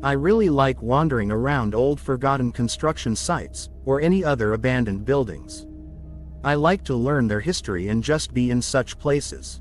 I really like wandering around old forgotten construction sites, or any other abandoned buildings. I like to learn their history and just be in such places.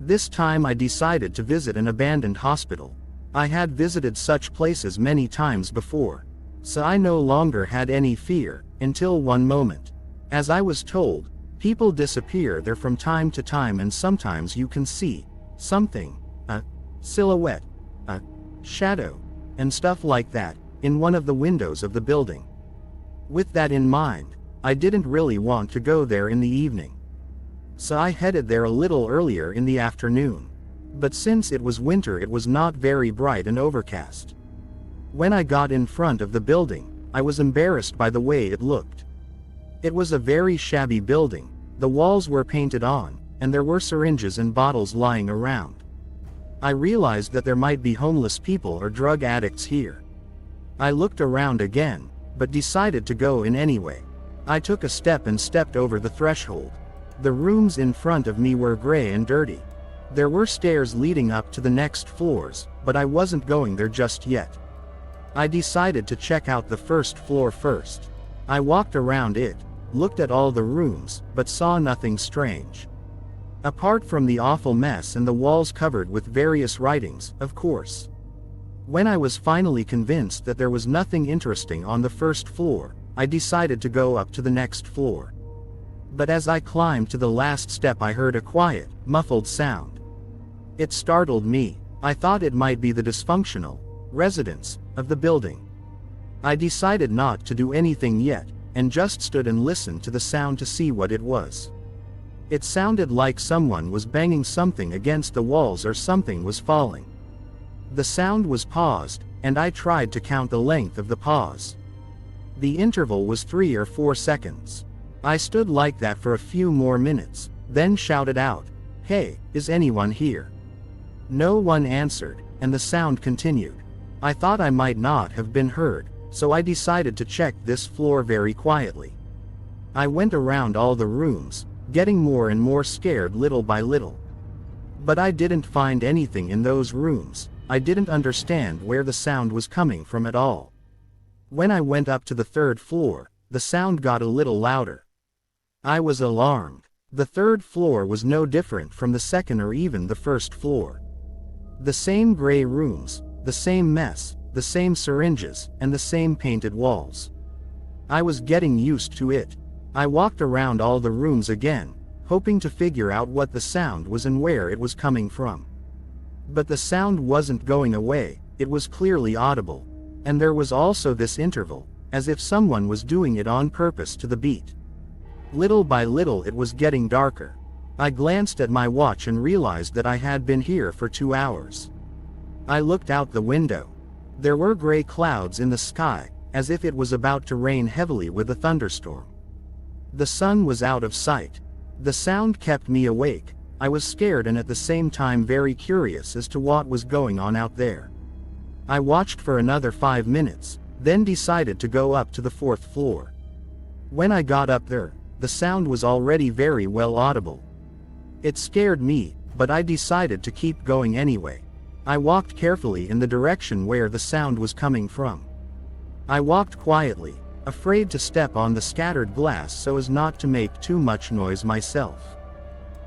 This time I decided to visit an abandoned hospital. I had visited such places many times before, so I no longer had any fear, until one moment. As I was told, people disappear there from time to time, and sometimes you can see something, a silhouette, a shadow, and stuff like that, in one of the windows of the building. With that in mind, I didn't really want to go there in the evening. So I headed there a little earlier in the afternoon. But since it was winter, it was not very bright and overcast. When I got in front of the building, I was embarrassed by the way it looked. It was a very shabby building, the walls were painted on, and there were syringes and bottles lying around. I realized that there might be homeless people or drug addicts here. I looked around again, but decided to go in anyway. I took a step and stepped over the threshold. The rooms in front of me were gray and dirty. There were stairs leading up to the next floors, but I wasn't going there just yet. I decided to check out the first floor first. I walked around it, looked at all the rooms, but saw nothing strange. Apart from the awful mess and the walls covered with various writings, of course. When I was finally convinced that there was nothing interesting on the first floor, I decided to go up to the next floor. But as I climbed to the last step, I heard a quiet, muffled sound. It startled me. I thought it might be the dysfunctional residents of the building. I decided not to do anything yet, and just stood and listened to the sound to see what it was. It sounded like someone was banging something against the walls or something was falling. The sound was paused, and I tried to count the length of the pause. The interval was 3 or 4 seconds. I stood like that for a few more minutes, then shouted out, "Hey, is anyone here?" No one answered, and the sound continued. I thought I might not have been heard, so I decided to check this floor very quietly. I went around all the rooms, getting more and more scared little by little. But I didn't find anything in those rooms. I didn't understand where the sound was coming from at all. When I went up to the 3rd floor, the sound got a little louder. I was alarmed. The 3rd floor was no different from the 2nd or even the 1st floor. The same gray rooms, the same mess, the same syringes, and the same painted walls. I was getting used to it. I walked around all the rooms again, hoping to figure out what the sound was and where it was coming from. But the sound wasn't going away, it was clearly audible. And there was also this interval, as if someone was doing it on purpose to the beat. Little by little it was getting darker. I glanced at my watch and realized that I had been here for 2 hours. I looked out the window. There were gray clouds in the sky, as if it was about to rain heavily with a thunderstorm. The sun was out of sight. The sound kept me awake. I was scared and at the same time very curious as to what was going on out there. I watched for another 5 minutes, then decided to go up to the 4th floor. When I got up there, the sound was already very well audible. It scared me, but I decided to keep going anyway. I walked carefully in the direction where the sound was coming from. I walked quietly, afraid to step on the scattered glass so as not to make too much noise myself.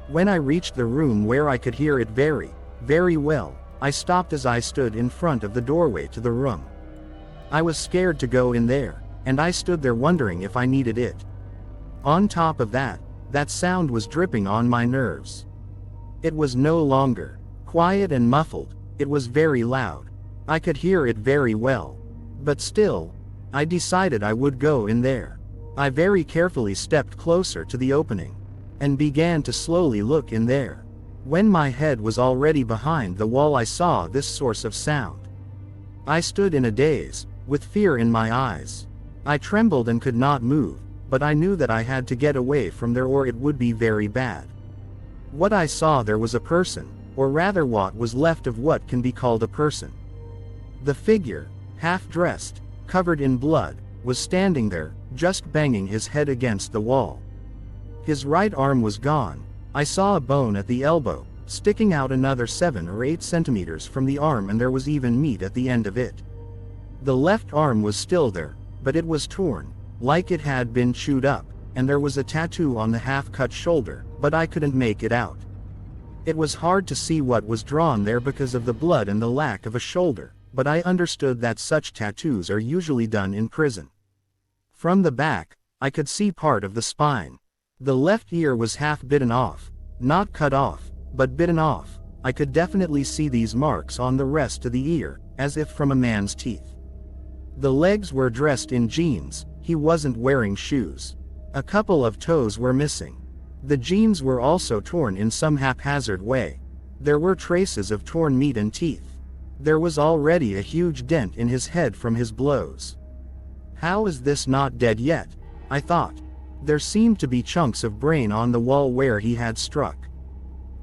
When I reached the room where I could hear it very, very well, I stopped as I stood in front of the doorway to the room. I was scared to go in there, and I stood there wondering if I needed it. On top of that, that sound was dripping on my nerves. It was no longer quiet and muffled, it was very loud. I could hear it very well. But still, I decided I would go in there. I very carefully stepped closer to the opening, and began to slowly look in there. When my head was already behind the wall, I saw this source of sound. I stood in a daze, with fear in my eyes. I trembled and could not move, but I knew that I had to get away from there or it would be very bad. What I saw there was a person, or rather what was left of what can be called a person. The figure, half-dressed, covered in blood, was standing there, just banging his head against the wall. His right arm was gone. I saw a bone at the elbow, sticking out another 7 or 8 centimeters from the arm, and there was even meat at the end of it. The left arm was still there, but it was torn, like it had been chewed up, and there was a tattoo on the half-cut shoulder, but I couldn't make it out. It was hard to see what was drawn there because of the blood and the lack of a shoulder, but I understood that such tattoos are usually done in prison. From the back, I could see part of the spine. The left ear was half bitten off, not cut off, but bitten off. I could definitely see these marks on the rest of the ear, as if from a man's teeth. The legs were dressed in jeans, he wasn't wearing shoes. A couple of toes were missing. The jeans were also torn in some haphazard way. There were traces of torn meat and teeth. There was already a huge dent in his head from his blows. How is this not dead yet? I thought. There seemed to be chunks of brain on the wall where he had struck.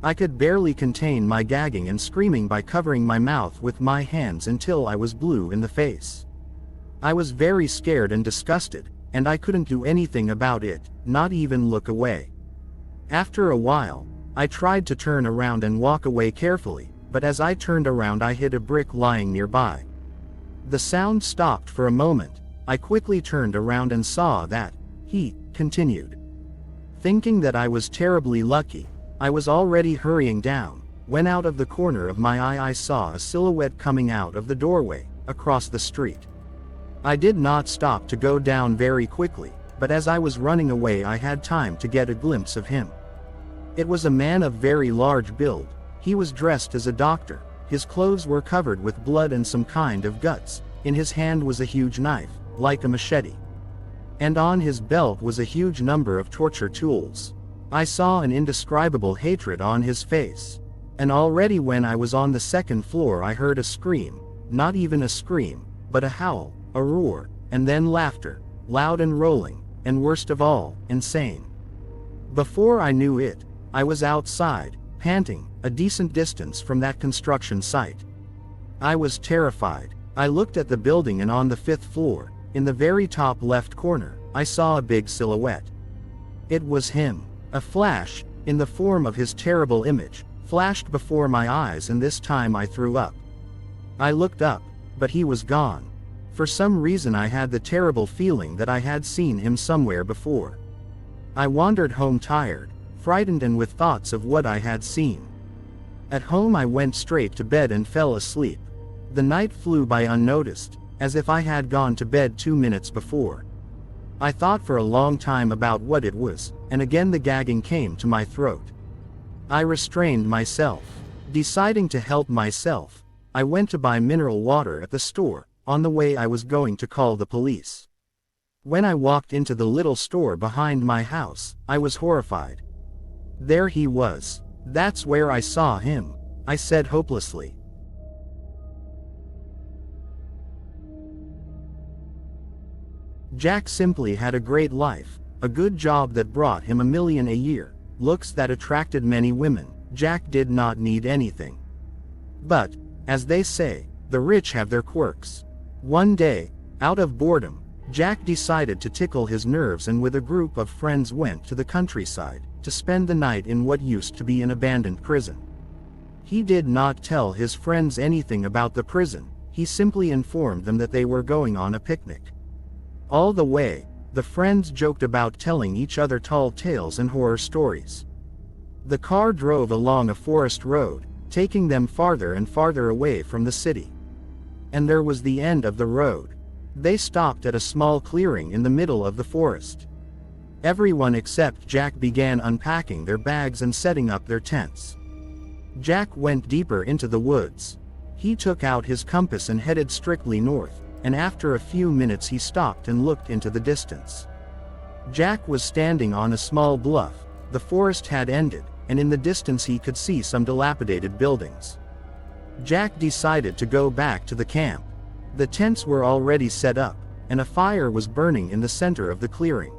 I could barely contain my gagging and screaming by covering my mouth with my hands until I was blue in the face. I was very scared and disgusted, and I couldn't do anything about it, not even look away. After a while, I tried to turn around and walk away carefully, but as I turned around I hit a brick lying nearby. The sound stopped for a moment. I quickly turned around and saw that he continued. Thinking that I was terribly lucky, I was already hurrying down, when out of the corner of my eye I saw a silhouette coming out of the doorway, across the street. I did not stop to go down very quickly, but as I was running away I had time to get a glimpse of him. It was a man of very large build. He was dressed as a doctor, his clothes were covered with blood and some kind of guts, in his hand was a huge knife, like a machete. And on his belt was a huge number of torture tools. I saw an indescribable hatred on his face. And already when I was on the second floor I heard a scream, not even a scream, but a howl, a roar, and then laughter, loud and rolling, and worst of all, insane. Before I knew it, I was outside, panting, a decent distance from that construction site. I was terrified. I looked at the building and on the 5th floor, in the very top left corner, I saw a big silhouette. It was him. A flash, in the form of his terrible image, flashed before my eyes and this time I threw up. I looked up, but he was gone. For some reason I had the terrible feeling that I had seen him somewhere before. I wandered home tired, frightened and with thoughts of what I had seen. At home I went straight to bed and fell asleep. The night flew by unnoticed, as if I had gone to bed 2 minutes before. I thought for a long time about what it was, and again the gagging came to my throat. I restrained myself. Deciding to help myself, I went to buy mineral water at the store. On the way I was going to call the police. When I walked into the little store behind my house, I was horrified. There he was. That's where I saw him, I said hopelessly. Jack simply had a great life, a good job that brought him $1 million a year, looks that attracted many women. Jack did not need anything. But, as they say, the rich have their quirks. One day, out of boredom, Jack decided to tickle his nerves and with a group of friends went to the countryside, to spend the night in what used to be an abandoned prison. He did not tell his friends anything about the prison, he simply informed them that they were going on a picnic. All the way, the friends joked about telling each other tall tales and horror stories. The car drove along a forest road, taking them farther and farther away from the city. And there was the end of the road. They stopped at a small clearing in the middle of the forest. Everyone except Jack began unpacking their bags and setting up their tents. Jack went deeper into the woods. He took out his compass and headed strictly north, and after a few minutes he stopped and looked into the distance. Jack was standing on a small bluff. The forest had ended, and in the distance he could see some dilapidated buildings. Jack decided to go back to the camp. The tents were already set up, and a fire was burning in the center of the clearing.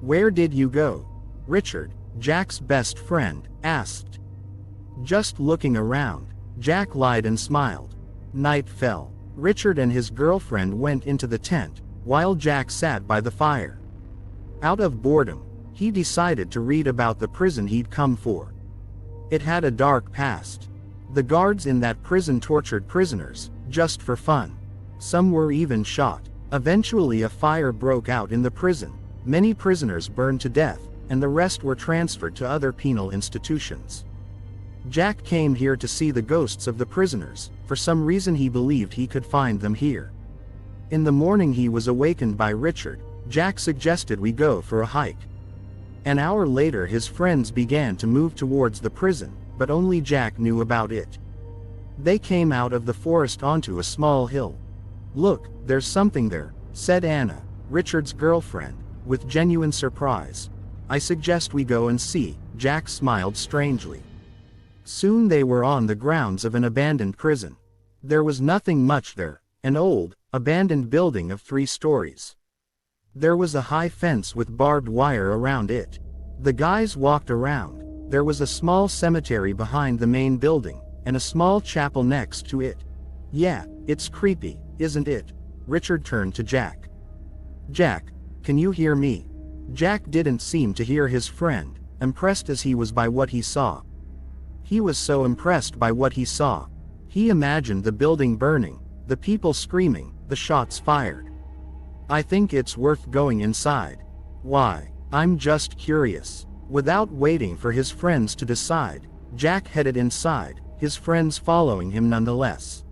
"Where did you go?" Richard, Jack's best friend, asked. "Just looking around," Jack lied and smiled. Night fell. Richard and his girlfriend went into the tent, while Jack sat by the fire. Out of boredom, he decided to read about the prison he'd come for. It had a dark past. The guards in that prison tortured prisoners, just for fun. Some were even shot. Eventually a fire broke out in the prison. Many prisoners burned to death, and the rest were transferred to other penal institutions. Jack came here to see the ghosts of the prisoners. For some reason he believed he could find them here. In the morning he was awakened by Richard. Jack suggested we go for a hike. An hour later his friends began to move towards the prison, but only Jack knew about it. They came out of the forest onto a small hill. "Look, there's something there," said Anna, Richard's girlfriend, with genuine surprise. "I suggest we go and see." Jack smiled strangely. Soon they were on the grounds of an abandoned prison. There was nothing much there, an old, abandoned building of 3 stories. There was a high fence with barbed wire around it. The guys walked around. There was a small cemetery behind the main building, and a small chapel next to it. "Yeah, it's creepy, isn't it?" Richard turned to Jack. "Jack, can you hear me?" Jack didn't seem to hear his friend, impressed as he was by what he saw. He was so impressed by what he saw. He imagined the building burning, the people screaming, the shots fired. "I think it's worth going inside." "Why?" "I'm just curious." Without waiting for his friends to decide, Jack headed inside, his friends following him nonetheless.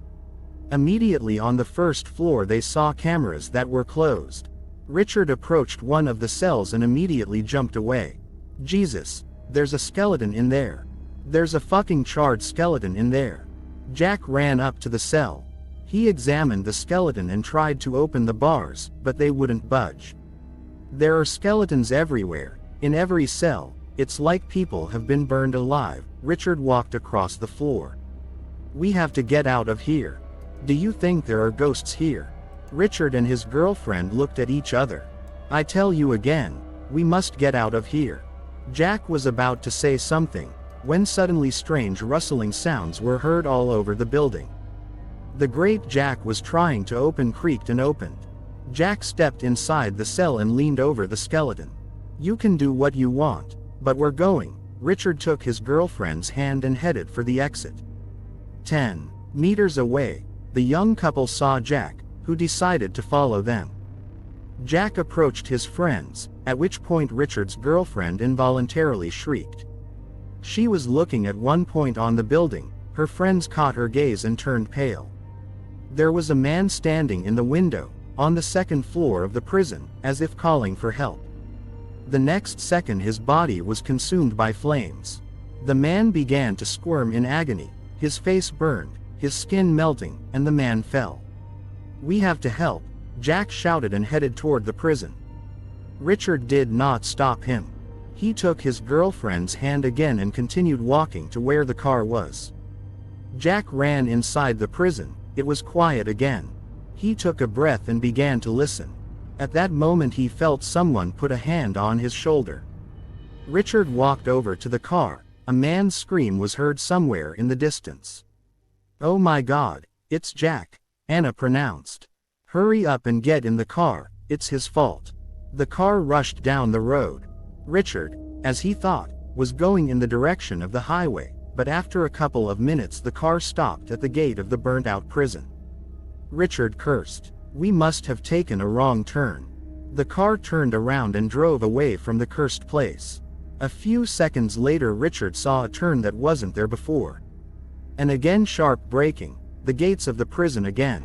Immediately on the first floor they saw cameras that were closed. Richard approached one of the cells and immediately jumped away. "Jesus, there's a skeleton in there. There's a fucking charred skeleton in there." Jack ran up to the cell. He examined the skeleton and tried to open the bars, but they wouldn't budge. There are skeletons everywhere, in every cell. It's like people have been burned alive. Richard walked across the floor. "We have to get out of here. Do you think there are ghosts here?" Richard and his girlfriend looked at each other. "I tell you again, we must get out of here." Jack was about to say something, when suddenly strange rustling sounds were heard all over the building. The grate Jack was trying to open creaked and opened. Jack stepped inside the cell and leaned over the skeleton. "You can do what you want, but we're going." Richard took his girlfriend's hand and headed for the exit. 10 meters away, the young couple saw Jack, who decided to follow them. Jack approached his friends, at which point Richard's girlfriend involuntarily shrieked. She was looking at one point on the building. Her friends caught her gaze and turned pale. There was a man standing in the window, on the second floor of the prison, as if calling for help. The next second his body was consumed by flames. The man began to squirm in agony, his face burned, his skin melting, and the man fell. "We have to help," Jack shouted and headed toward the prison. Richard did not stop him. He took his girlfriend's hand again and continued walking to where the car was. Jack ran inside the prison. It was quiet again. He took a breath and began to listen. At that moment he felt someone put a hand on his shoulder. Richard walked over to the car. A man's scream was heard somewhere in the distance. "Oh my God, it's Jack," Anna pronounced. "Hurry up and get in the car, it's his fault." The car rushed down the road. Richard, as he thought, was going in the direction of the highway, but after a couple of minutes the car stopped at the gate of the burnt-out prison. Richard cursed. "We must have taken a wrong turn." The car turned around and drove away from the cursed place. A few seconds later Richard saw a turn that wasn't there before. And again sharp braking, the gates of the prison again.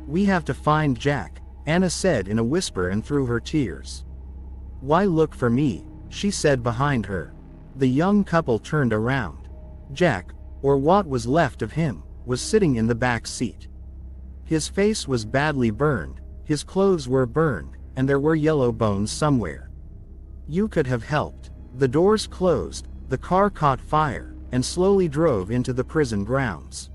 "We have to find Jack," Anna said in a whisper and through her tears. "Why look for me?" she said behind her. The young couple turned around. Jack, or what was left of him, was sitting in the back seat. His face was badly burned, his clothes were burned, and there were yellow bones somewhere. "You could have helped." The doors closed, the car caught fire, and slowly drove into the prison grounds.